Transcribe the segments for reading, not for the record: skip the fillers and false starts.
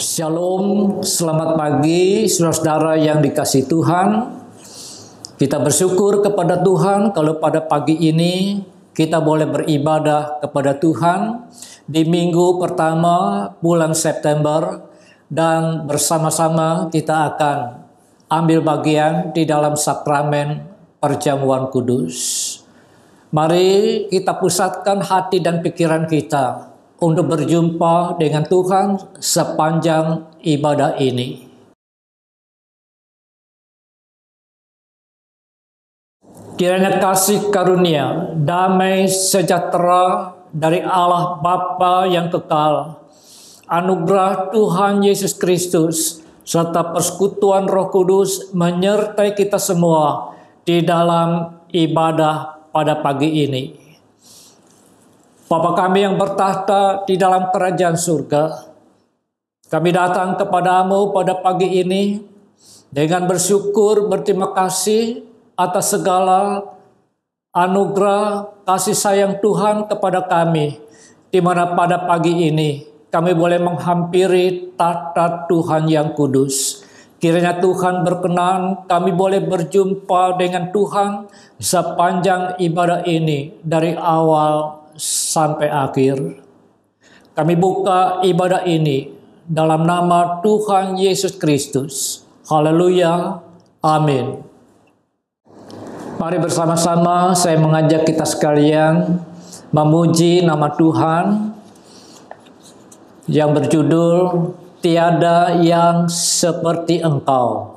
Shalom, selamat pagi saudara-saudara yang dikasihi Tuhan. Kita bersyukur kepada Tuhan kalau pada pagi ini kita boleh beribadah kepada Tuhan di minggu pertama bulan September, dan bersama-sama kita akan ambil bagian di dalam sakramen perjamuan kudus. Mari kita pusatkan hati dan pikiran kita untuk berjumpa dengan Tuhan sepanjang ibadah ini. Kiranya kasih karunia, damai sejahtera dari Allah Bapa yang kekal, anugerah Tuhan Yesus Kristus, serta persekutuan Roh Kudus menyertai kita semua di dalam ibadah pada pagi ini. Bapa kami yang bertahta di dalam kerajaan surga, kami datang kepadamu pada pagi ini dengan bersyukur, berterima kasih atas segala anugerah kasih sayang Tuhan kepada kami, di mana pada pagi ini kami boleh menghampiri tahta Tuhan yang kudus. Kiranya Tuhan berkenan kami boleh berjumpa dengan Tuhan sepanjang ibadah ini dari awal sampai akhir. Kami buka ibadah ini dalam nama Tuhan Yesus Kristus. Haleluya. Amin. Mari bersama-sama saya mengajak kita sekalian memuji nama Tuhan yang berjudul Tiada yang seperti Engkau.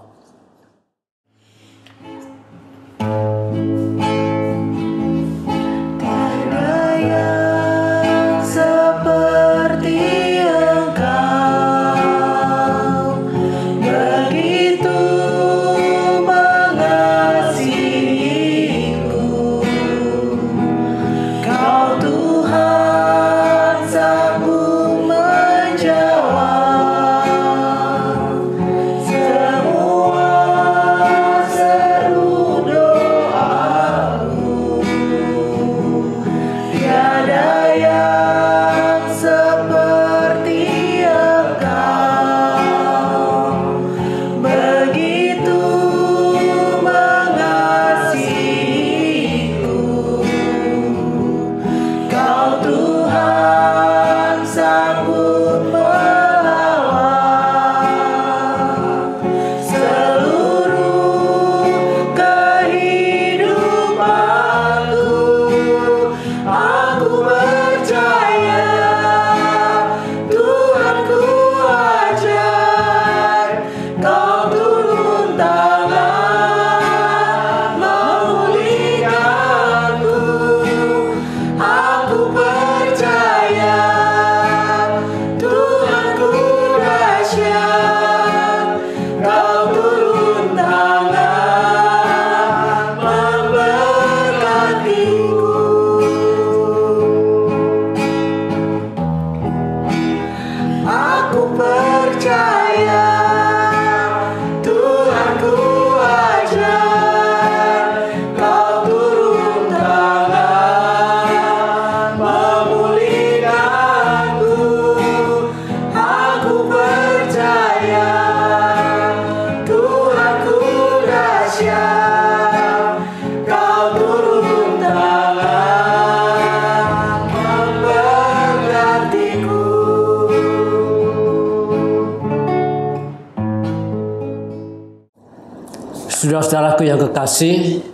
Saudara-saudaraku yang kekasih,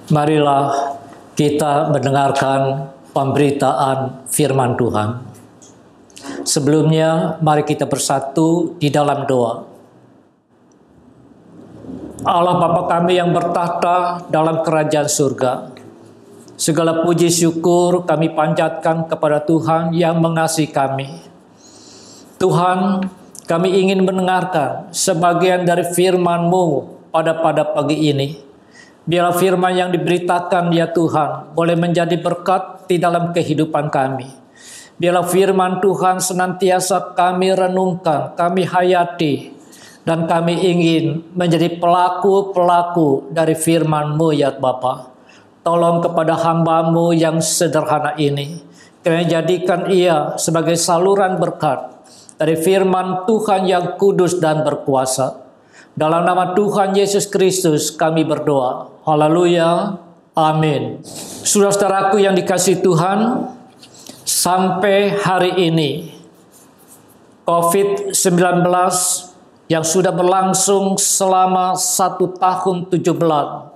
marilah kita mendengarkan pemberitaan firman Tuhan. Sebelumnya, mari kita bersatu di dalam doa. Allah Bapa kami yang bertahta dalam kerajaan surga, segala puji syukur kami panjatkan kepada Tuhan yang mengasihi kami. Tuhan, kami ingin mendengarkan sebagian dari firman-Mu pada pagi ini. Biarlah firman yang diberitakan ya Tuhan boleh menjadi berkat di dalam kehidupan kami. Biarlah firman Tuhan senantiasa kami renungkan, kami hayati, dan kami ingin menjadi pelaku-pelaku dari firman-Mu ya Bapa. Tolong kepada hamba-Mu yang sederhana ini, kiranya jadikan ia sebagai saluran berkat dari firman Tuhan yang kudus dan berkuasa. Dalam nama Tuhan Yesus Kristus kami berdoa. Haleluya. Amin. Saudara-saudaraku yang dikasihi Tuhan, sampai hari ini COVID-19 yang sudah berlangsung selama 1 tahun 7 bulan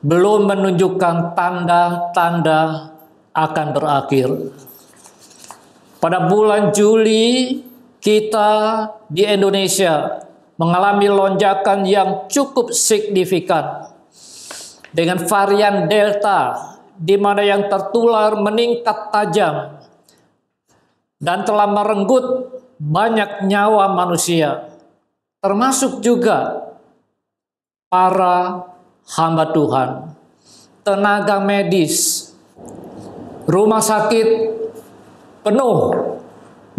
belum menunjukkan tanda-tanda akan berakhir. Pada bulan Juli kita di Indonesia mengalami lonjakan yang cukup signifikan dengan varian Delta, di mana yang tertular meningkat tajam dan telah merenggut banyak nyawa manusia, termasuk juga para hamba Tuhan, tenaga medis, rumah sakit penuh,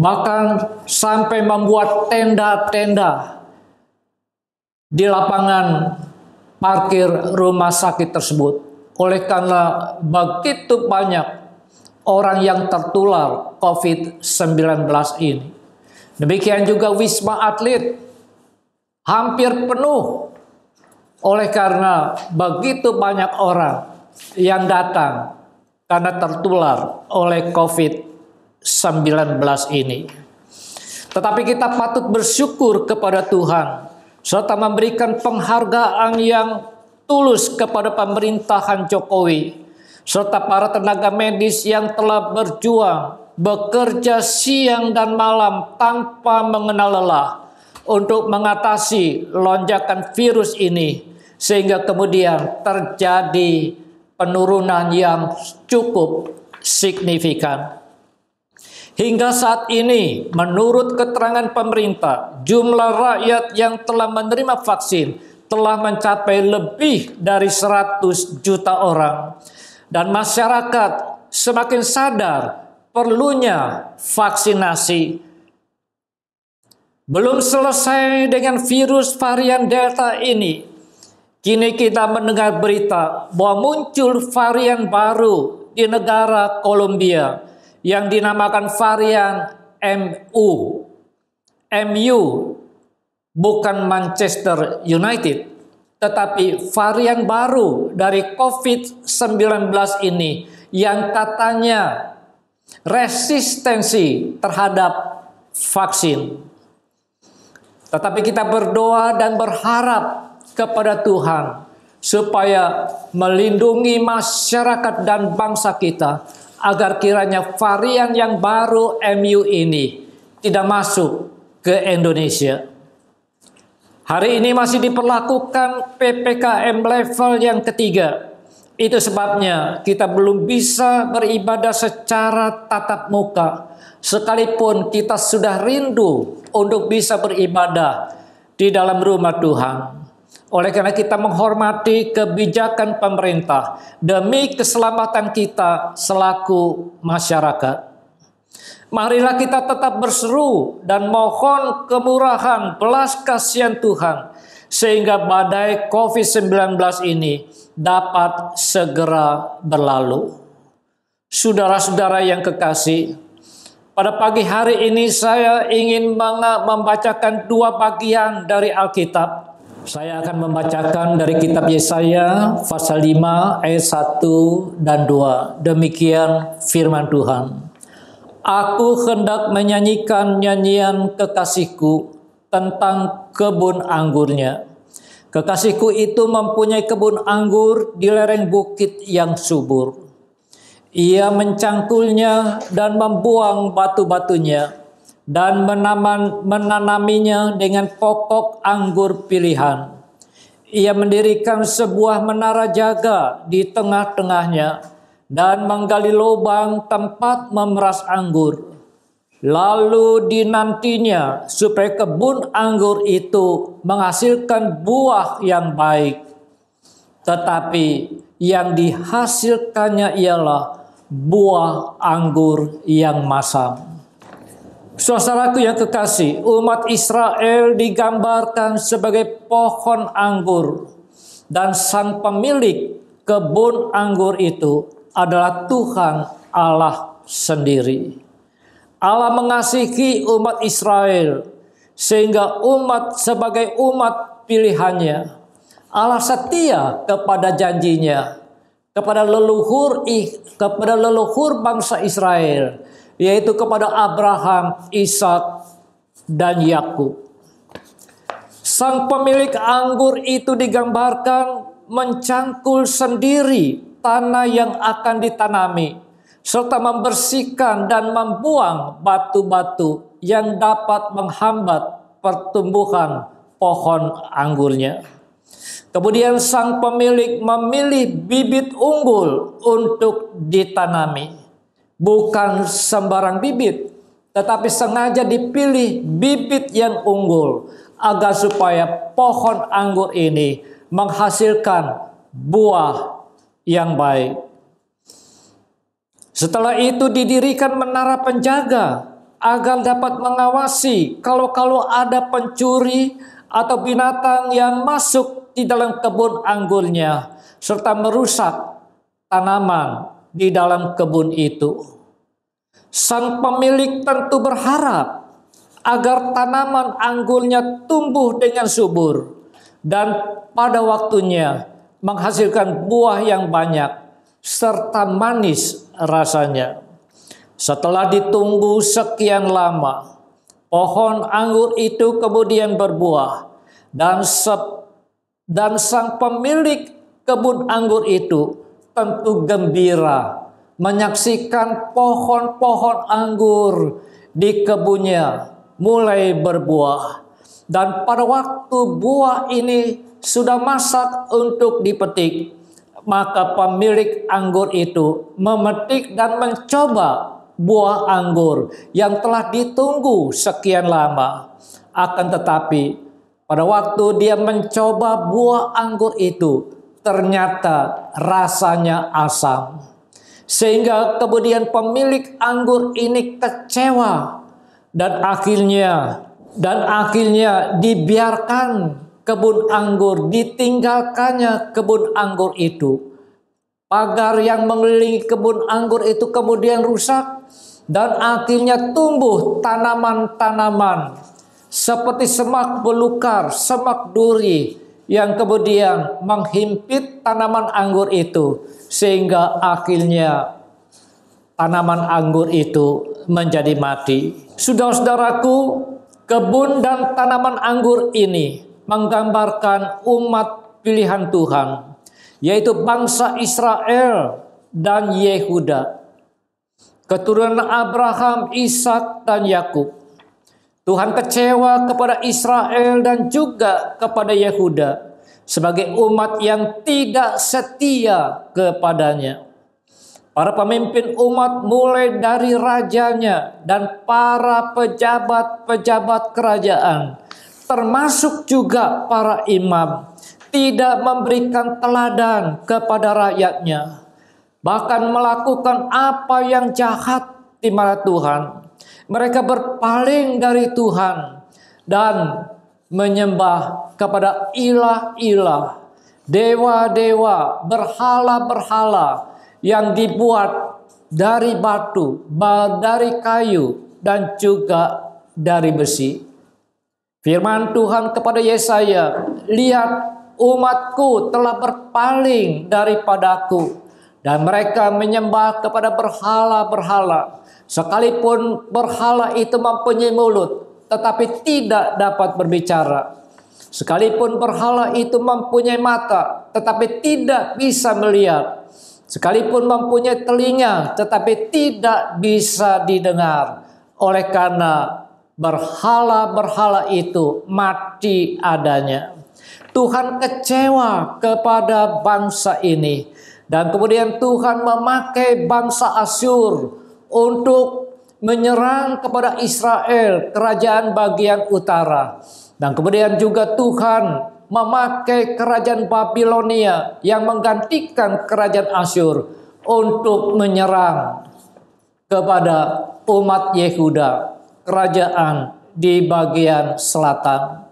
bahkan sampai membuat tenda-tenda di lapangan parkir rumah sakit tersebut. Oleh karena begitu banyak orang yang tertular COVID-19 ini. Demikian juga Wisma Atlet hampir penuh oleh karena begitu banyak orang yang datang karena tertular oleh COVID-19 ini. Tetapi kita patut bersyukur kepada Tuhan serta memberikan penghargaan yang tulus kepada pemerintahan Jokowi serta para tenaga medis yang telah berjuang, bekerja siang dan malam tanpa mengenal lelah untuk mengatasi lonjakan virus ini, sehingga kemudian terjadi penurunan yang cukup signifikan. Hingga saat ini, menurut keterangan pemerintah, jumlah rakyat yang telah menerima vaksin telah mencapai lebih dari 100 juta orang. Dan masyarakat semakin sadar perlunya vaksinasi. Belum selesai dengan virus varian Delta ini, kini kita mendengar berita bahwa muncul varian baru di negara Kolombia yang dinamakan varian MU, bukan Manchester United, tetapi varian baru dari COVID-19 ini yang katanya resistensi terhadap vaksin. Tetapi kita berdoa dan berharap kepada Tuhan supaya melindungi masyarakat dan bangsa kita, agar kiranya varian yang baru MU ini tidak masuk ke Indonesia. Hari ini masih diperlakukan PPKM level yang ketiga. Itu sebabnya kita belum bisa beribadah secara tatap muka, sekalipun kita sudah rindu untuk bisa beribadah di dalam rumah Tuhan. Oleh karena kita menghormati kebijakan pemerintah demi keselamatan kita selaku masyarakat. Marilah kita tetap berseru dan mohon kemurahan belas kasihan Tuhan sehingga badai COVID-19 ini dapat segera berlalu. Saudara-saudara yang kekasih, pada pagi hari ini saya ingin membacakan 2 bagian dari Alkitab. Saya akan membacakan dari kitab Yesaya pasal 5 ayat 1 dan 2. Demikian firman Tuhan. Aku hendak menyanyikan nyanyian kekasihku tentang kebun anggurnya. Kekasihku itu mempunyai kebun anggur di lereng bukit yang subur. Ia mencangkulnya dan membuang batu-batunya dan menanaminya dengan pokok anggur pilihan. Ia mendirikan sebuah menara jaga di tengah-tengahnya dan menggali lubang tempat memeras anggur. Lalu dinantinya supaya kebun anggur itu menghasilkan buah yang baik. Tetapi yang dihasilkannya ialah buah anggur yang masam. Saudaraku yang kekasih, umat Israel digambarkan sebagai pohon anggur, dan sang pemilik kebun anggur itu adalah Tuhan Allah sendiri. Allah mengasihi umat Israel sehingga umat sebagai umat pilihannya. Allah setia kepada janjinya kepada leluhur bangsa Israel, yaitu kepada Abraham, Ishak, dan Yakub. Sang pemilik anggur itu digambarkan mencangkul sendiri tanah yang akan ditanami, serta membersihkan dan membuang batu-batu yang dapat menghambat pertumbuhan pohon anggurnya. Kemudian sang pemilik memilih bibit unggul untuk ditanami. Bukan sembarang bibit, tetapi sengaja dipilih bibit yang unggul agar supaya pohon anggur ini menghasilkan buah yang baik. Setelah itu didirikan menara penjaga agar dapat mengawasi kalau ada pencuri atau binatang yang masuk di dalam kebun anggurnya serta merusak tanaman di dalam kebun itu. Sang pemilik tentu berharap agar tanaman anggurnya tumbuh dengan subur dan pada waktunya menghasilkan buah yang banyak serta manis rasanya. Setelah ditunggu sekian lama, pohon anggur itu kemudian berbuah dan sang pemilik kebun anggur itu tentu gembira menyaksikan pohon-pohon anggur di kebunnya mulai berbuah. Dan pada waktu buah ini sudah masak untuk dipetik, maka pemilik anggur itu memetik dan mencoba buah anggur yang telah ditunggu sekian lama. Akan tetapi pada waktu dia mencoba buah anggur itu, ternyata rasanya asam. Sehingga kemudian pemilik anggur ini kecewa dan akhirnya dibiarkan kebun anggur, ditinggalkannya kebun anggur itu. Pagar yang mengelilingi kebun anggur itu kemudian rusak dan akhirnya tumbuh tanaman-tanaman seperti semak belukar, semak duri yang kemudian menghimpit tanaman anggur itu sehingga akhirnya tanaman anggur itu menjadi mati. Saudara-saudaraku, kebun dan tanaman anggur ini menggambarkan umat pilihan Tuhan, yaitu bangsa Israel dan Yehuda, keturunan Abraham, Ishak, dan Yakub. Tuhan kecewa kepada Israel dan juga kepada Yehuda sebagai umat yang tidak setia kepadanya. Para pemimpin umat mulai dari rajanya dan para pejabat-pejabat kerajaan, termasuk juga para imam, tidak memberikan teladan kepada rakyatnya, bahkan melakukan apa yang jahat di mata Tuhan. Mereka berpaling dari Tuhan dan menyembah kepada ilah-ilah, dewa-dewa, berhala-berhala yang dibuat dari batu, dari kayu, dan juga dari besi. Firman Tuhan kepada Yesaya, "Lihat, umatku telah berpaling daripadaku, dan mereka menyembah kepada berhala-berhala. Sekalipun berhala itu mempunyai mulut, tetapi tidak dapat berbicara. Sekalipun berhala itu mempunyai mata, tetapi tidak bisa melihat. Sekalipun mempunyai telinga, tetapi tidak bisa didengar. Oleh karena berhala-berhala itu mati adanya." Tuhan kecewa kepada bangsa ini. Dan kemudian Tuhan memakai bangsa Asyur untuk menyerang kepada Israel, kerajaan bagian utara. Dan kemudian juga Tuhan memakai kerajaan Babilonia yang menggantikan kerajaan Asyur untuk menyerang kepada umat Yehuda, kerajaan di bagian selatan.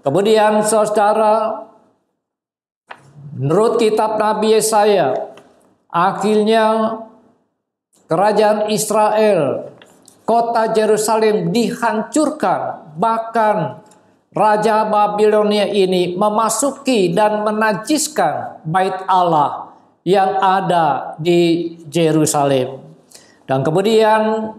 Kemudian saudara, menurut kitab Nabi Yesaya, akhirnya kerajaan Israel kota Yerusalem dihancurkan, bahkan Raja Babilonia ini memasuki dan menajiskan bait Allah yang ada di Yerusalem. Dan kemudian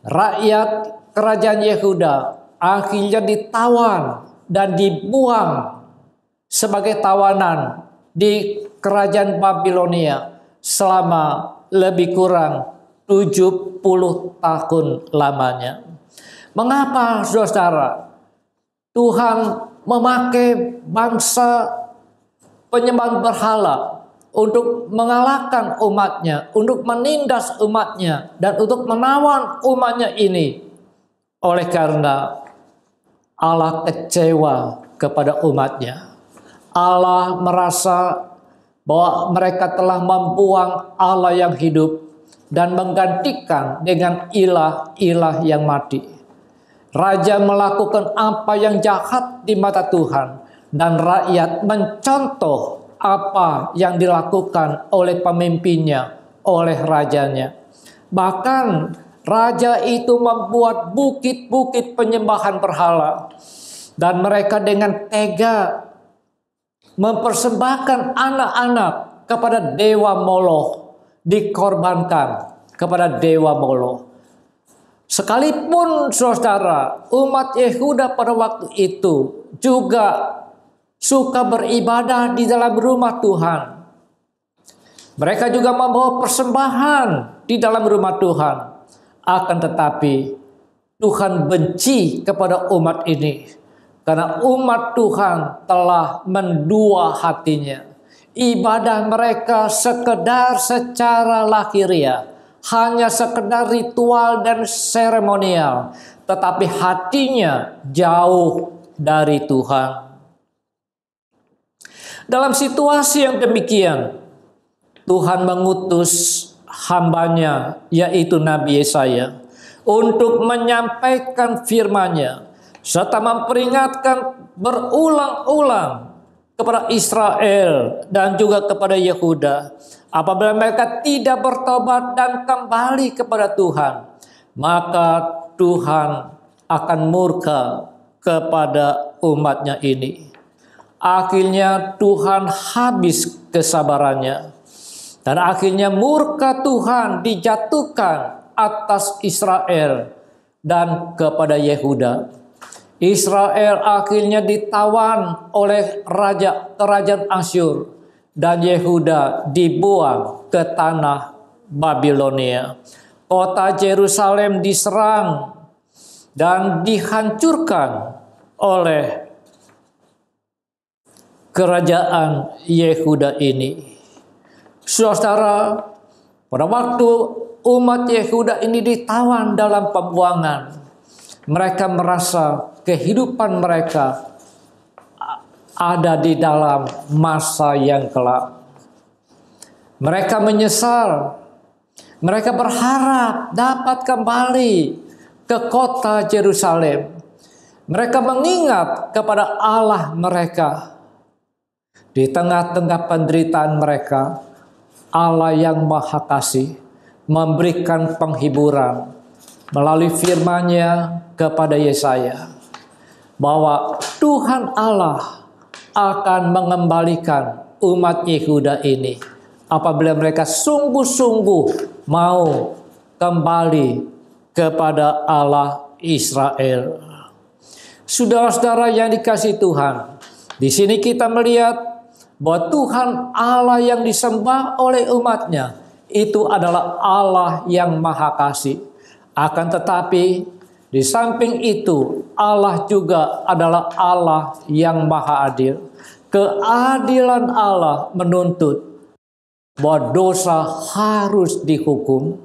rakyat kerajaan Yehuda akhirnya ditawan dan dibuang sebagai tawanan di kerajaan Babilonia selama lebih kurang 70 tahun lamanya. Mengapa, saudara? Tuhan memakai bangsa penyembah berhala untuk mengalahkan umatnya, untuk menindas umatnya, dan untuk menawan umatnya ini. Oleh karena Allah kecewa kepada umatnya. Allah merasa bahwa mereka telah membuang Allah yang hidup dan menggantikan dengan ilah-ilah yang mati. Raja melakukan apa yang jahat di mata Tuhan, dan rakyat mencontoh apa yang dilakukan oleh pemimpinnya, oleh rajanya. Bahkan raja itu membuat bukit-bukit penyembahan berhala, dan mereka dengan tega mempersembahkan anak-anak kepada dewa Moloch, dikorbankan kepada dewa Moloch. Sekalipun saudara, umat Yehuda pada waktu itu juga suka beribadah di dalam rumah Tuhan. Mereka juga membawa persembahan di dalam rumah Tuhan. Akan tetapi Tuhan benci kepada umat ini, karena umat Tuhan telah mendua hatinya. Ibadah mereka sekedar secara lahiriah, hanya sekedar ritual dan seremonial, tetapi hatinya jauh dari Tuhan. Dalam situasi yang demikian, Tuhan mengutus hambanya, yaitu Nabi Yesaya, untuk menyampaikan firman-Nya, serta memperingatkan berulang-ulang kepada Israel dan juga kepada Yehuda, apabila mereka tidak bertobat dan kembali kepada Tuhan, maka Tuhan akan murka kepada umatnya ini. Akhirnya Tuhan habis kesabarannya, dan akhirnya murka Tuhan dijatuhkan atas Israel dan kepada Yehuda. Israel akhirnya ditawan oleh kerajaan Asyur, dan Yehuda dibuang ke tanah Babilonia. Kota Yerusalem diserang dan dihancurkan oleh kerajaan Yehuda ini. Saudara, pada waktu umat Yehuda ini ditawan dalam pembuangan, mereka merasa kehidupan mereka ada di dalam masa yang gelap. Mereka menyesal. Mereka berharap dapat kembali ke kota Yerusalem. Mereka mengingat kepada Allah mereka. Di tengah-tengah penderitaan mereka, Allah yang Maha Kasih memberikan penghiburan melalui firman-Nya kepada Yesaya, bahwa Tuhan Allah akan mengembalikan umat Yehuda ini apabila mereka sungguh-sungguh mau kembali kepada Allah Israel. Saudara-saudara yang dikasihi Tuhan, di sini kita melihat bahwa Tuhan Allah yang disembah oleh umatnya itu adalah Allah yang Maha Kasih. Akan tetapi di samping itu, Allah juga adalah Allah yang Maha Adil. Keadilan Allah menuntut bahwa dosa harus dihukum.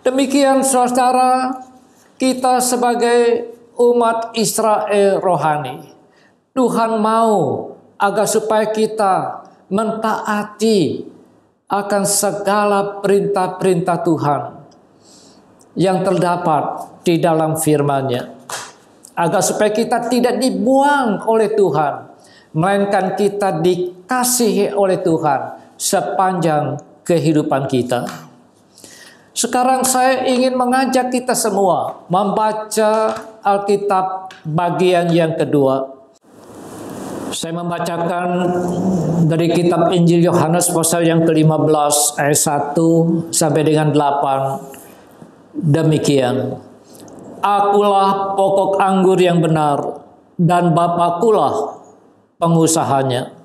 Demikian saudara, kita sebagai umat Israel rohani, Tuhan mau agar supaya kita mentaati akan segala perintah-perintah Tuhan yang terdapat di dalam firman-Nya, agar supaya kita tidak dibuang oleh Tuhan, melainkan kita dikasihi oleh Tuhan sepanjang kehidupan kita. Sekarang saya ingin mengajak kita semua membaca Alkitab bagian yang kedua. Saya membacakan dari kitab Injil Yohanes pasal yang ke-15 ayat 1 sampai dengan 8. Demikian. Akulah pokok anggur yang benar, dan Bapakulah pengusahanya.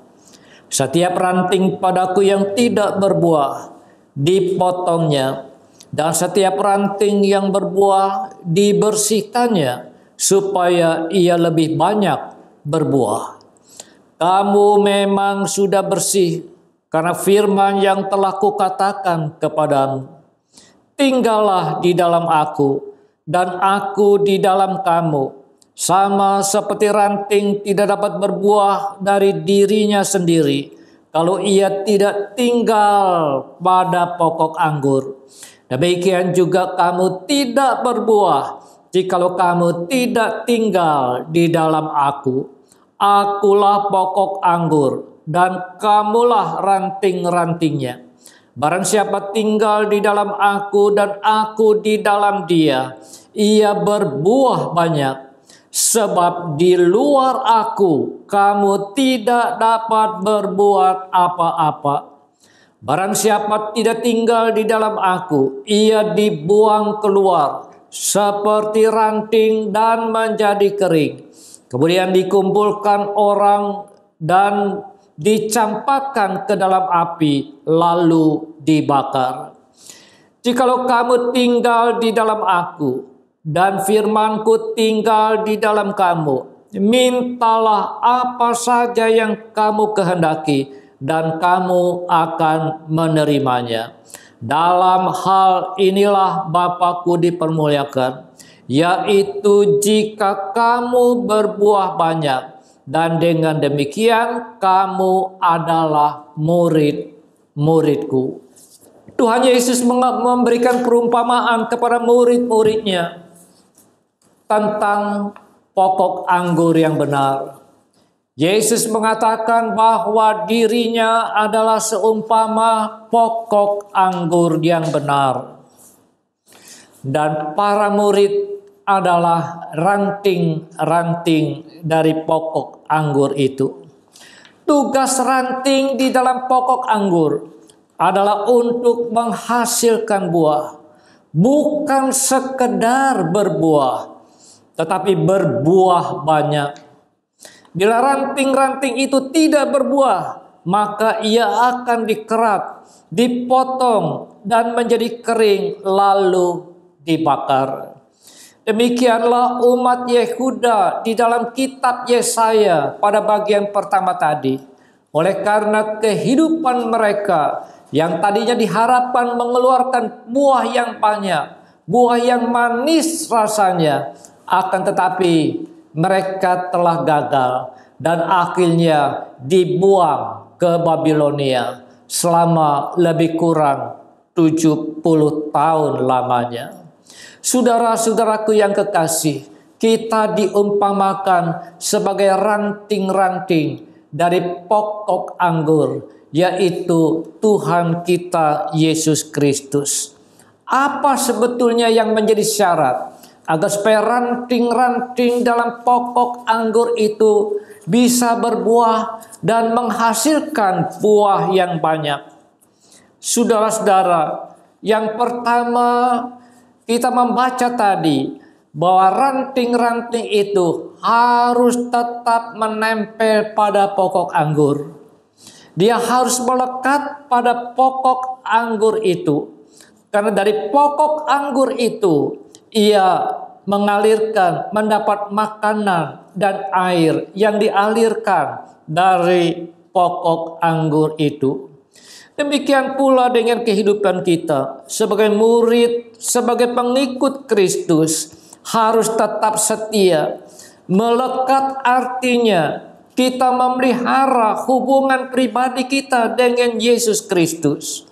Setiap ranting padaku yang tidak berbuah, dipotongnya, dan setiap ranting yang berbuah, dibersihkannya, supaya ia lebih banyak berbuah. Kamu memang sudah bersih, karena firman yang telah kukatakan kepadamu. Tinggallah di dalam aku, dan aku di dalam kamu. Sama seperti ranting tidak dapat berbuah dari dirinya sendiri, kalau ia tidak tinggal pada pokok anggur. Demikian juga kamu tidak berbuah, jikalau kamu tidak tinggal di dalam aku. Akulah pokok anggur, dan kamulah ranting-rantingnya. Barang siapa tinggal di dalam aku dan aku di dalam dia, ia berbuah banyak. Sebab di luar aku, kamu tidak dapat berbuat apa-apa. Barang siapa tidak tinggal di dalam aku, ia dibuang keluar seperti ranting dan menjadi kering. Kemudian dikumpulkan orang dan dicampakkan ke dalam api, lalu dibakar. Jikalau kamu tinggal di dalam aku, dan firmanku tinggal di dalam kamu, mintalah apa saja yang kamu kehendaki, dan kamu akan menerimanya. Dalam hal inilah Bapakku dipermuliakan, yaitu jika kamu berbuah banyak, dan dengan demikian kamu adalah murid-muridku. Tuhan Yesus memberikan perumpamaan kepada murid-muridnya tentang pokok anggur yang benar. Yesus mengatakan bahwa dirinya adalah seumpama pokok anggur yang benar, dan para murid adalah ranting-ranting dari pokok anggur itu. Tugas ranting di dalam pokok anggur adalah untuk menghasilkan buah, bukan sekedar berbuah, tetapi berbuah banyak. Bila ranting-ranting itu tidak berbuah, maka ia akan dikerat, dipotong, dan menjadi kering, lalu dibakar. Demikianlah umat Yehuda di dalam kitab Yesaya pada bagian pertama tadi. Oleh karena kehidupan mereka yang tadinya diharapkan mengeluarkan buah yang banyak, buah yang manis rasanya, akan tetapi mereka telah gagal dan akhirnya dibuang ke Babilonia selama lebih kurang 70 tahun lamanya. Saudara-saudaraku yang kekasih, kita diumpamakan sebagai ranting-ranting dari pokok anggur, yaitu Tuhan kita Yesus Kristus. Apa sebetulnya yang menjadi syarat agar supaya ranting-ranting dalam pokok anggur itu bisa berbuah dan menghasilkan buah yang banyak? Saudara-saudara, yang pertama kita membaca tadi bahwa ranting-ranting itu harus tetap menempel pada pokok anggur. Dia harus melekat pada pokok anggur itu, karena dari pokok anggur itu ia mendapat makanan dan air yang dialirkan dari pokok anggur itu. Demikian pula dengan kehidupan kita sebagai murid, sebagai pengikut Kristus, harus tetap setia. Melekat artinya kita memelihara hubungan pribadi kita dengan Yesus Kristus.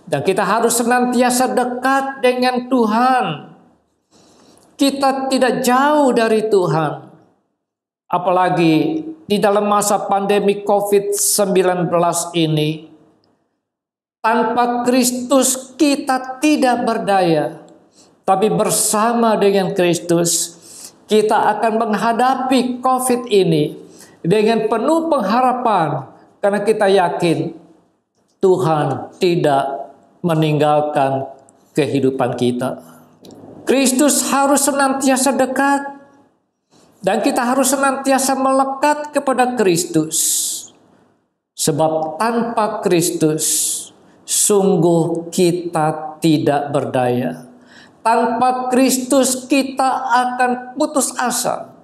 Dan kita harus senantiasa dekat dengan Tuhan. Kita tidak jauh dari Tuhan. Apalagi di dalam masa pandemi COVID-19 ini, Tanpa Kristus kita tidak berdaya. Tapi bersama dengan Kristus kita akan menghadapi COVID ini dengan penuh pengharapan. Karena kita yakin Tuhan tidak meninggalkan kehidupan kita. Kristus harus senantiasa dekat. Dan kita harus senantiasa melekat kepada Kristus. Sebab tanpa Kristus sungguh kita tidak berdaya. Tanpa Kristus kita akan putus asa.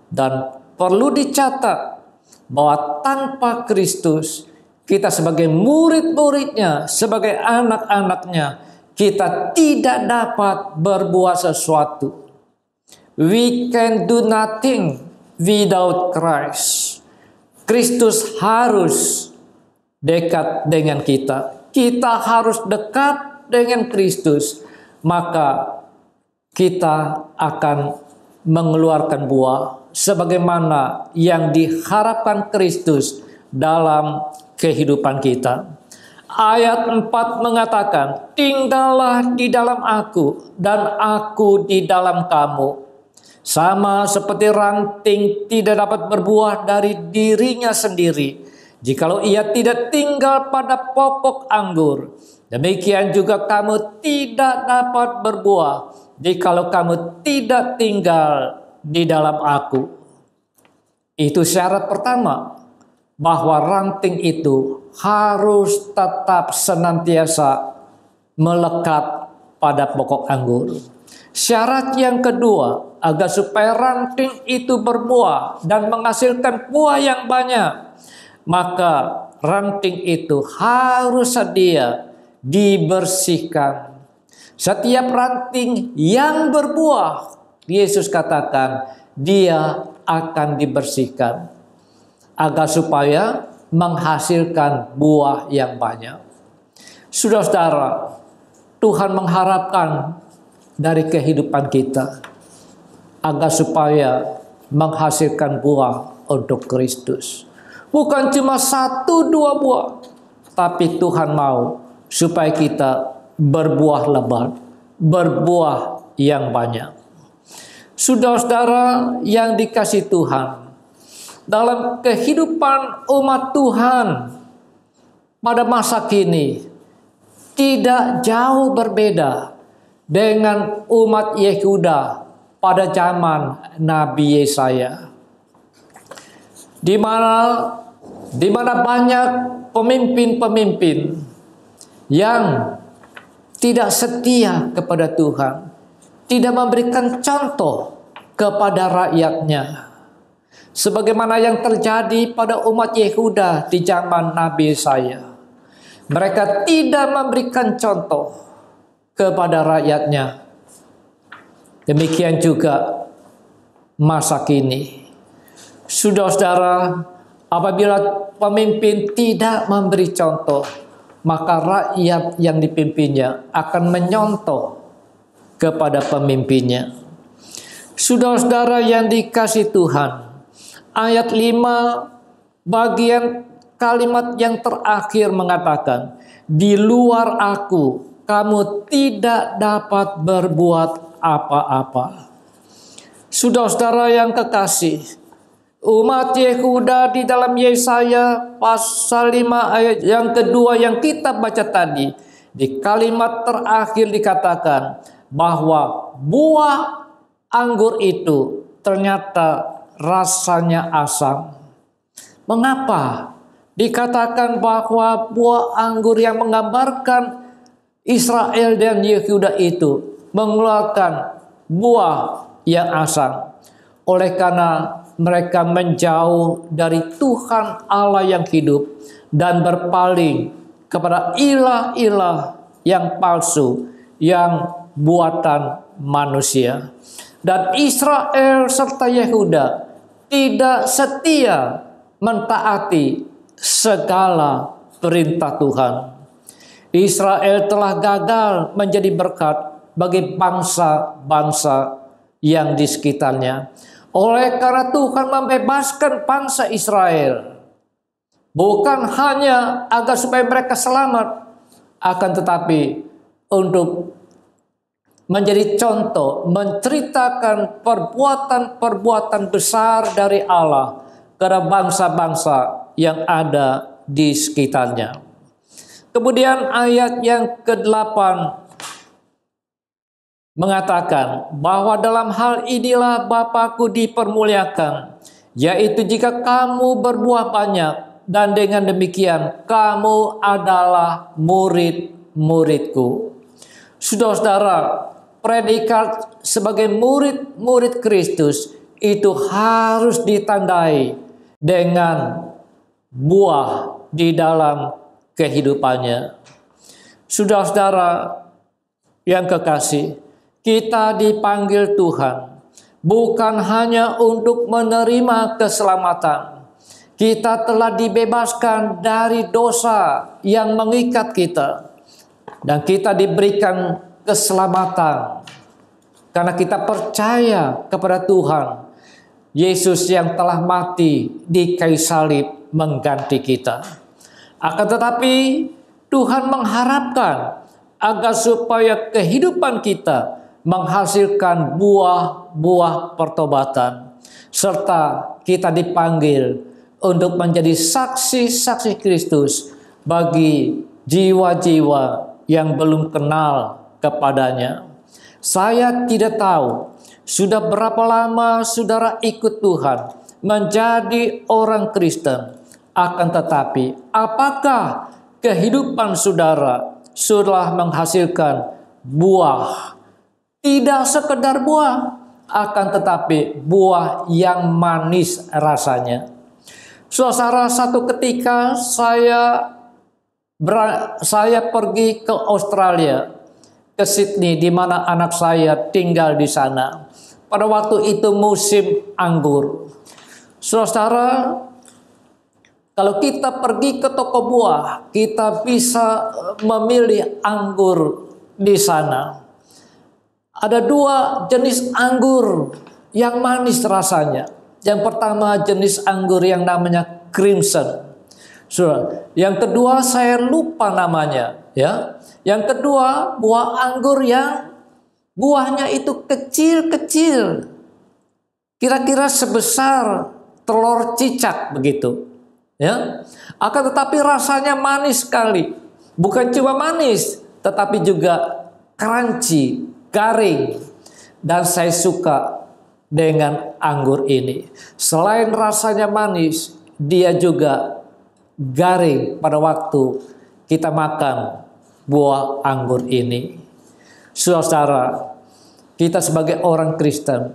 Dan perlu dicatat bahwa tanpa Kristus kita sebagai murid-muridnya, sebagai anak-anaknya, kita tidak dapat berbuat sesuatu. We can do nothing without Christ. Kristus harus dekat dengan kita. Kita harus dekat dengan Kristus. Maka kita akan mengeluarkan buah sebagaimana yang diharapkan Kristus dalam kehidupan kita. Ayat 4 mengatakan, tinggallah di dalam aku dan aku di dalam kamu. Sama seperti ranting tidak dapat berbuah dari dirinya sendiri, jikalau ia tidak tinggal pada pokok anggur. Demikian juga kamu tidak dapat berbuah jikalau kamu tidak tinggal di dalam aku. Itu syarat pertama, bahwa ranting itu harus tetap senantiasa melekat pada pokok anggur. Syarat yang kedua, agar supaya ranting itu berbuah dan menghasilkan buah yang banyak, maka ranting itu harus sedia dibersihkan. Setiap ranting yang berbuah, Yesus katakan, dia akan dibersihkan agar supaya menghasilkan buah yang banyak. Saudara-saudara, Tuhan mengharapkan dari kehidupan kita agar supaya menghasilkan buah untuk Kristus. Bukan cuma 1-2 buah, tapi Tuhan mau supaya kita berbuah lebat, berbuah yang banyak. Saudara-saudara yang dikasihi Tuhan, dalam kehidupan umat Tuhan pada masa kini tidak jauh berbeda dengan umat Yehuda pada zaman Nabi Yesaya, di mana banyak pemimpin-pemimpin yang tidak setia kepada Tuhan, tidak memberikan contoh kepada rakyatnya, sebagaimana yang terjadi pada umat Yehuda di zaman Nabi Yesaya. Mereka tidak memberikan contoh kepada rakyatnya. Demikian juga masa kini. Saudara-saudara, apabila pemimpin tidak memberi contoh, maka rakyat yang dipimpinnya akan menyontoh kepada pemimpinnya. Saudara-saudara yang dikasihi Tuhan, ayat 5 bagian kalimat yang terakhir mengatakan, di luar aku kamu tidak dapat berbuat apa-apa. Saudara-saudara yang kekasih, umat Yehuda di dalam Yesaya pasal 5 ayat yang kedua yang kita baca tadi, di kalimat terakhir dikatakan bahwa buah anggur itu ternyata rasanya asam. Mengapa dikatakan bahwa buah anggur yang menggambarkan Israel dan Yehuda itu mengeluarkan buah yang asam? Oleh karena mereka menjauh dari Tuhan Allah yang hidup dan berpaling kepada ilah-ilah yang palsu, yang buatan manusia. Dan Israel serta Yehuda tidak setia mentaati segala perintah Tuhan. Israel telah gagal menjadi berkat bagi bangsa-bangsa yang di sekitarnya. Oleh karena Tuhan membebaskan bangsa Israel, bukan hanya agar supaya mereka selamat, akan tetapi untuk menjadi contoh, menceritakan perbuatan-perbuatan besar dari Allah kepada bangsa-bangsa yang ada di sekitarnya. Kemudian ayat yang ke-8 mengatakan bahwa dalam hal inilah Bapa-Ku dipermuliakan, yaitu jika kamu berbuah banyak, dan dengan demikian kamu adalah murid-murid-Ku. Saudara-saudara, predikat sebagai murid-murid Kristus itu harus ditandai dengan buah di dalam kehidupannya. Saudara-saudara yang kekasih, kita dipanggil Tuhan bukan hanya untuk menerima keselamatan. Kita telah dibebaskan dari dosa yang mengikat kita, dan kita diberikan keselamatan karena kita percaya kepada Tuhan Yesus yang telah mati di kayu salib mengganti kita. Akan tetapi Tuhan mengharapkan agar supaya kehidupan kita menghasilkan buah-buah pertobatan, serta kita dipanggil untuk menjadi saksi-saksi Kristus bagi jiwa-jiwa yang belum kenal kepadanya. Saya tidak tahu sudah berapa lama saudara ikut Tuhan menjadi orang Kristen, akan tetapi apakah kehidupan saudara sudah menghasilkan buah? Tidak sekedar buah, akan tetapi buah yang manis rasanya. Saudara, satu ketika saya pergi ke Australia, ke Sydney, di mana anak saya tinggal di sana. Pada waktu itu musim anggur. Saudara, kalau kita pergi ke toko buah, kita bisa memilih anggur di sana. Ada dua jenis anggur yang manis rasanya. Yang pertama jenis anggur yang namanya crimson. Yang kedua saya lupa namanya, ya. Yang kedua buah anggur yang buahnya itu kecil-kecil, kira-kira sebesar telur cicak begitu, ya. Akan tetapi rasanya manis sekali. Bukan cuma manis, tetapi juga crunchy, garing. Dan saya suka dengan anggur ini. Selain rasanya manis, dia juga garing pada waktu kita makan buah anggur ini. Saudara, kita sebagai orang Kristen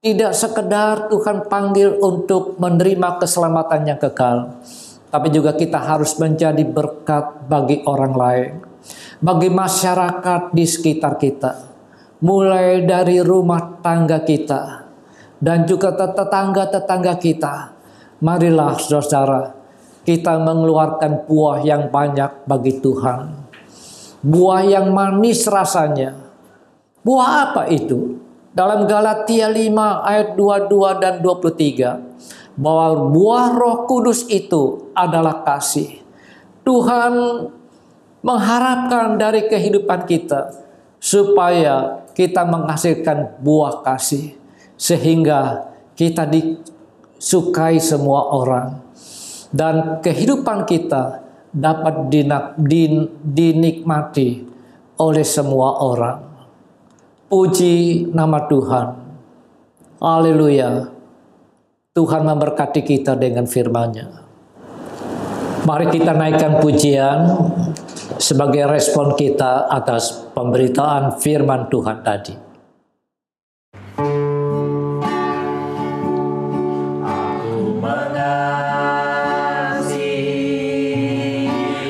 tidak sekedar Tuhan panggil untuk menerima keselamatan yang kekal, tapi juga kita harus menjadi berkat bagi orang lain, bagi masyarakat di sekitar kita, mulai dari rumah tangga kita dan juga tetangga-tetangga kita. Marilah saudara, kita mengeluarkan buah yang banyak bagi Tuhan. Buah yang manis rasanya. Buah apa itu? Dalam Galatia 5 ayat 22 dan 23. Bahwa buah Roh Kudus itu adalah kasih. Tuhan mengharapkan dari kehidupan kita supaya kita menghasilkan buah kasih. Sehingga kita disukai semua orang. Dan kehidupan kita dapat dinikmati oleh semua orang. Puji nama Tuhan. Haleluya. Tuhan memberkati kita dengan firman-Nya. Mari kita naikkan pujian sebagai respon kita atas pemberitaan firman Tuhan tadi.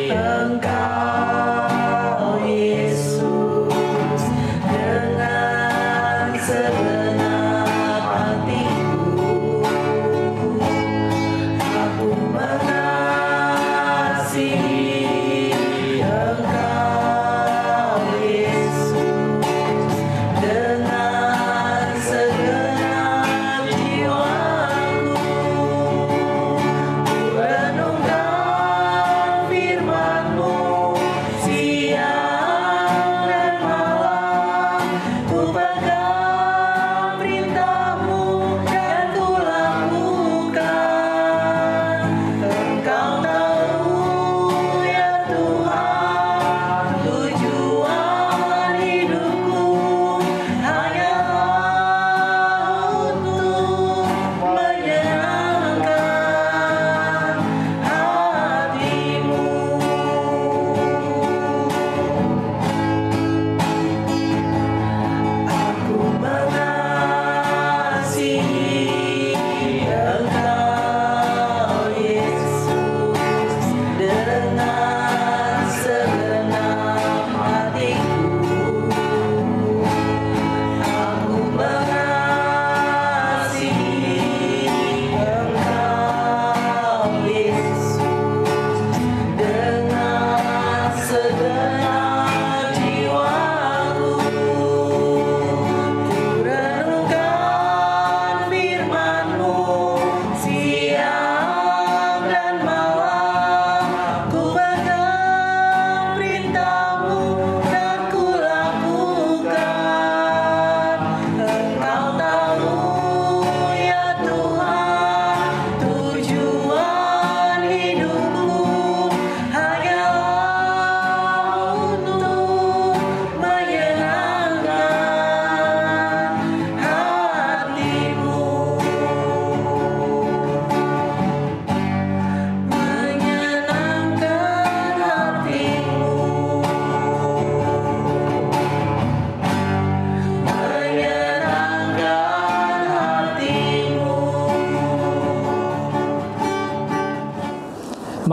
Engkau Yesus.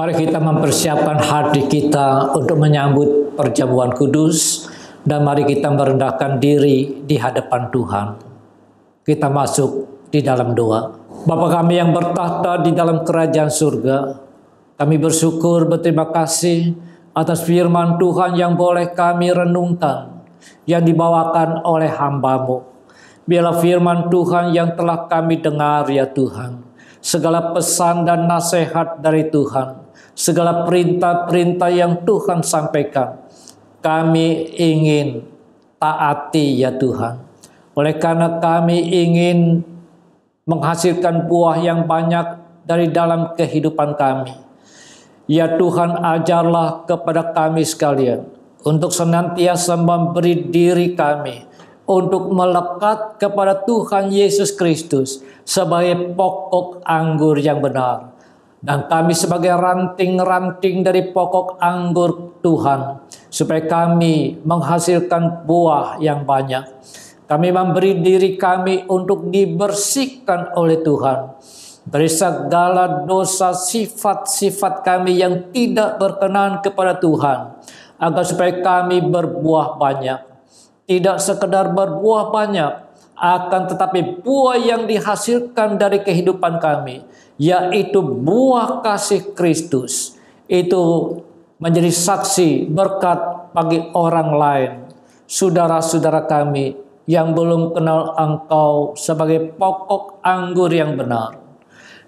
Mari kita mempersiapkan hati kita untuk menyambut perjamuan kudus, dan mari kita merendahkan diri di hadapan Tuhan. Kita masuk di dalam doa. Bapa kami yang bertahta di dalam kerajaan surga, kami bersyukur, berterima kasih atas firman Tuhan yang boleh kami renungkan, yang dibawakan oleh hamba-Mu. Biarlah firman Tuhan yang telah kami dengar ya Tuhan, segala pesan dan nasihat dari Tuhan, segala perintah-perintah yang Tuhan sampaikan, kami ingin taati ya Tuhan. Oleh karena kami ingin menghasilkan buah yang banyak dari dalam kehidupan kami. Ya Tuhan, ajarlah kepada kami sekalian untuk senantiasa memberi diri kami untuk melekat kepada Tuhan Yesus Kristus sebagai pokok anggur yang benar. Dan kami sebagai ranting-ranting dari pokok anggur Tuhan, supaya kami menghasilkan buah yang banyak. Kami memberi diri kami untuk dibersihkan oleh Tuhan dari segala dosa sifat-sifat kami yang tidak berkenan kepada Tuhan, agar supaya kami berbuah banyak. Tidak sekedar berbuah banyak, akan tetapi buah yang dihasilkan dari kehidupan kami, yaitu buah kasih Kristus, itu menjadi saksi berkat bagi orang lain, saudara-saudara kami yang belum kenal Engkau sebagai pokok anggur yang benar.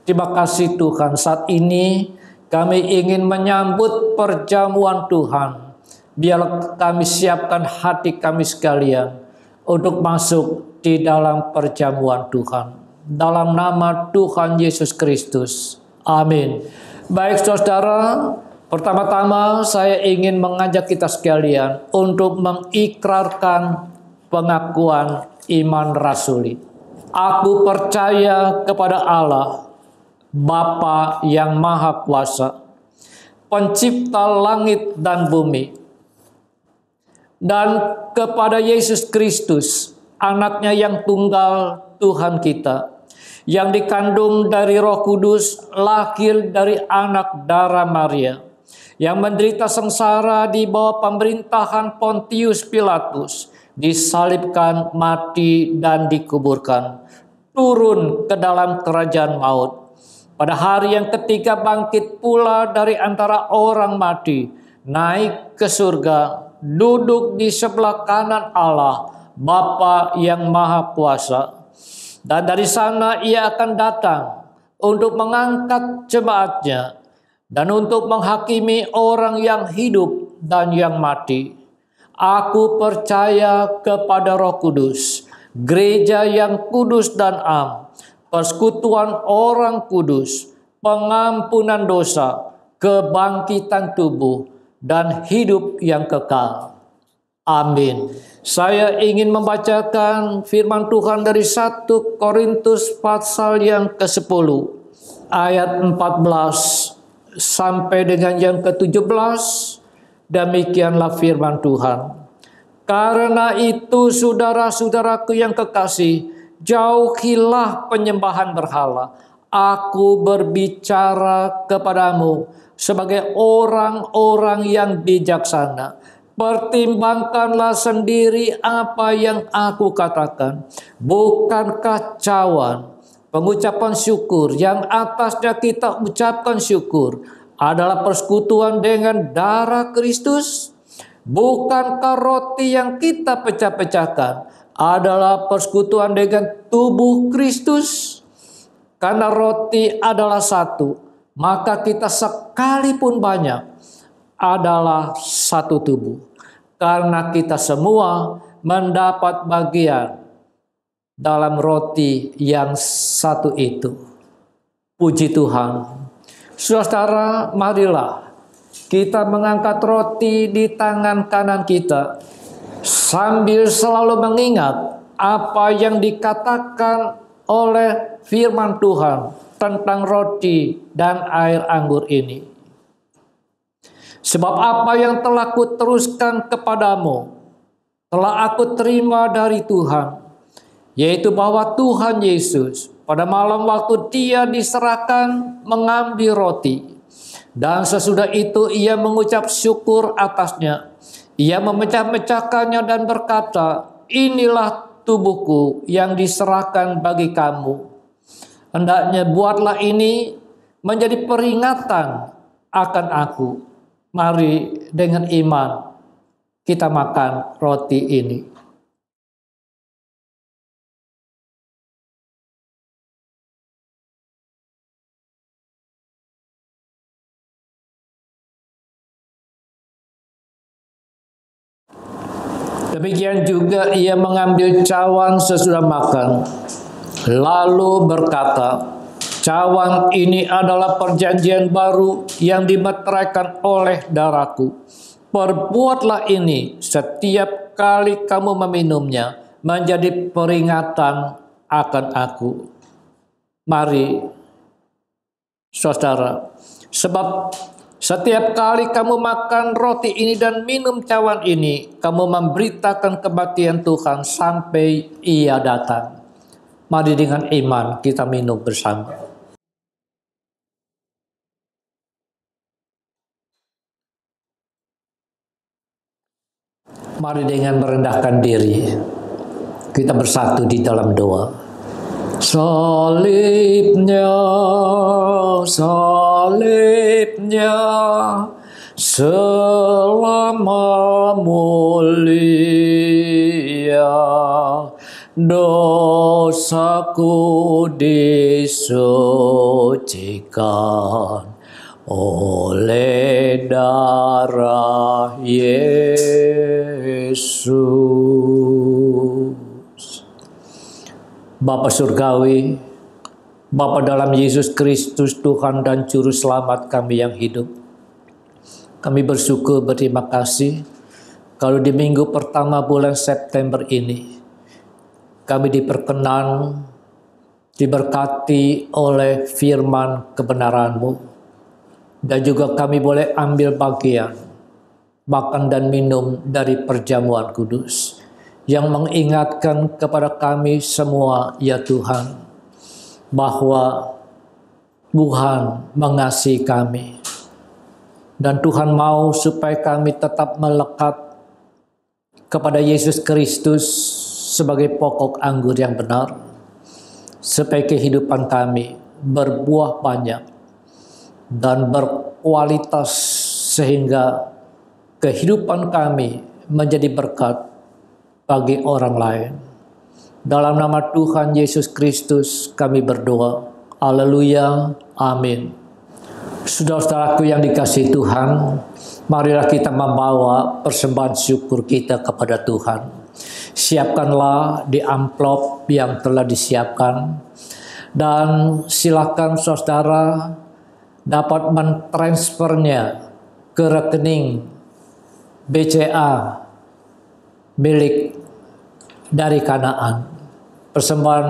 Terima kasih Tuhan, saat ini kami ingin menyambut perjamuan Tuhan. Biarlah kami siapkan hati kami sekalian untuk masuk di dalam perjamuan Tuhan. Dalam nama Tuhan Yesus Kristus. Amin. Baik saudara, pertama-tama saya ingin mengajak kita sekalian untuk mengikrarkan pengakuan iman rasuli. Aku percaya kepada Allah, Bapa yang Maha Kuasa, pencipta langit dan bumi, dan kepada Yesus Kristus, anaknya yang tunggal Tuhan kita, yang dikandung dari Roh Kudus, lahir dari anak darah Maria, yang menderita sengsara di bawah pemerintahan Pontius Pilatus, disalibkan, mati, dan dikuburkan, turun ke dalam kerajaan maut. Pada hari yang ketiga bangkit pula dari antara orang mati, naik ke surga, duduk di sebelah kanan Allah, Bapa yang Maha Kuasa. Dan dari sana ia akan datang untuk mengangkat jemaatnya dan untuk menghakimi orang yang hidup dan yang mati. Aku percaya kepada Roh Kudus, gereja yang kudus dan am, persekutuan orang kudus, pengampunan dosa, kebangkitan tubuh, dan hidup yang kekal. Amin. Saya ingin membacakan firman Tuhan dari 1 Korintus pasal yang ke-10 ayat 14 sampai dengan yang ke-17. Demikianlah firman Tuhan. Karena itu saudara-saudaraku yang kekasih, jauhilah penyembahan berhala. Aku berbicara kepadamu sebagai orang-orang yang bijaksana. Pertimbangkanlah sendiri apa yang aku katakan. Bukan kacauan. Pengucapan syukur yang atasnya kita ucapkan syukur adalah persekutuan dengan darah Kristus. Bukankah roti yang kita pecah-pecahkan adalah persekutuan dengan tubuh Kristus? Karena roti adalah satu, maka kita sekalipun banyak adalah satu tubuh. Karena kita semua mendapat bagian dalam roti yang satu itu. Puji Tuhan. Saudara, marilah kita mengangkat roti di tangan kanan kita sambil selalu mengingat apa yang dikatakan oleh firman Tuhan tentang roti dan air anggur ini. Sebab apa yang telah kuteruskan kepadamu telah aku terima dari Tuhan, yaitu bahwa Tuhan Yesus pada malam waktu Dia diserahkan mengambil roti, Dan sesudah itu ia mengucap syukur atasnya. Ia memecah-mecahkannya dan berkata, inilah tubuhku yang diserahkan bagi kamu. Hendaknya buatlah ini menjadi peringatan akan aku. Mari dengan iman kita makan roti ini. Demikian juga ia mengambil cawan sesudah makan, lalu berkata, cawan ini adalah perjanjian baru yang dimeteraikan oleh darahku. Perbuatlah ini setiap kali kamu meminumnya menjadi peringatan akan aku. Mari, saudara, sebab setiap kali kamu makan roti ini dan minum cawan ini, kamu memberitakan kematian Tuhan sampai Ia datang. Mari dengan iman kita minum bersama. Mari dengan merendahkan diri, kita bersatu di dalam doa. Salibnya, salibnya, selama mulia, dosaku disucikan oleh darah Yesus. Bapa Surgawi, Bapa dalam Yesus Kristus, Tuhan dan Juru Selamat kami yang hidup, kami bersyukur berterima kasih kalau di minggu pertama bulan September ini kami diperkenan, diberkati oleh firman kebenaran-Mu, dan juga kami boleh ambil bagian, makan dan minum dari perjamuan kudus yang mengingatkan kepada kami semua, ya Tuhan, bahwa Tuhan mengasihi kami. Dan Tuhan mau supaya kami tetap melekat kepada Yesus Kristus sebagai pokok anggur yang benar, supaya kehidupan kami berbuah banyak dan berkualitas, sehingga kehidupan kami menjadi berkat bagi orang lain. Dalam nama Tuhan Yesus Kristus kami berdoa. Haleluya. Amin. Saudara-saudaraku yang dikasihi Tuhan, marilah kita membawa persembahan syukur kita kepada Tuhan. Siapkanlah di amplop yang telah disiapkan, dan silakan saudara dapat mentransfernya ke rekening BCA milik dari Kanaan. Persembahan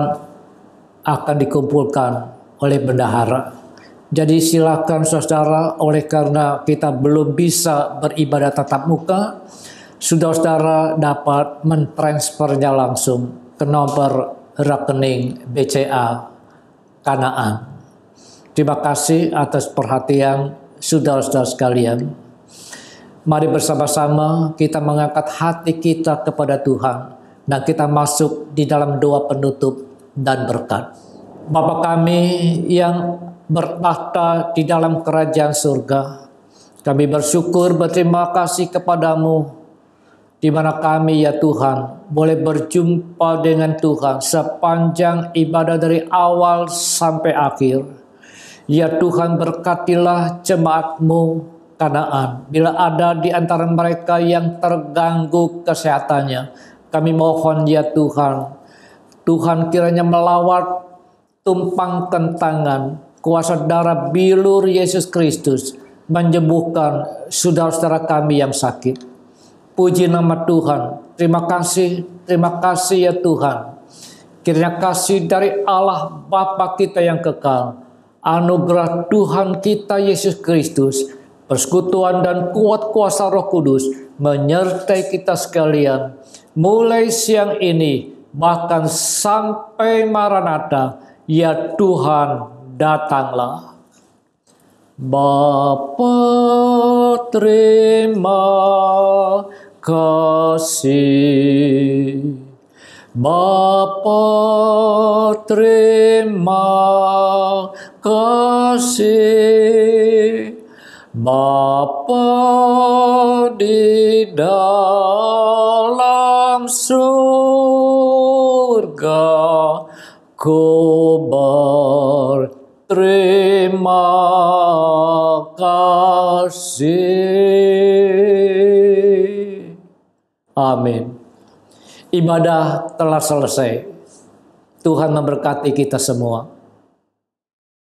akan dikumpulkan oleh bendahara. Jadi silakan saudara, oleh karena kita belum bisa beribadah tatap muka, saudara dapat mentransfernya langsung ke nomor rekening BCA Kanaan. Terima kasih atas perhatian saudara-saudara sekalian. Mari bersama-sama kita mengangkat hati kita kepada Tuhan dan kita masuk di dalam doa penutup dan berkat. Bapa kami yang bertahta di dalam kerajaan surga, kami bersyukur berterima kasih kepadamu, di mana kami ya Tuhan boleh berjumpa dengan Tuhan sepanjang ibadah dari awal sampai akhir. Ya Tuhan, berkatilah jemaat-Mu Kanaan. Bila ada di antara mereka yang terganggu kesehatannya, kami mohon ya Tuhan, Tuhan kiranya melawat, tumpangkan tangan, kuasa darah bilur Yesus Kristus menyembuhkan saudara-saudara kami yang sakit. Puji nama Tuhan. Terima kasih ya Tuhan. Kiranya kasih dari Allah Bapa kita yang kekal, anugerah Tuhan kita Yesus Kristus, persekutuan dan kuat kuasa Roh Kudus menyertai kita sekalian, mulai siang ini bahkan sampai Maranatha, ya Tuhan datanglah. Bapa, terima kasih. Bapa, terima kasih. Bapa di dalam surga, ku berterima kasih. Amin. Ibadah telah selesai. Tuhan memberkati kita semua.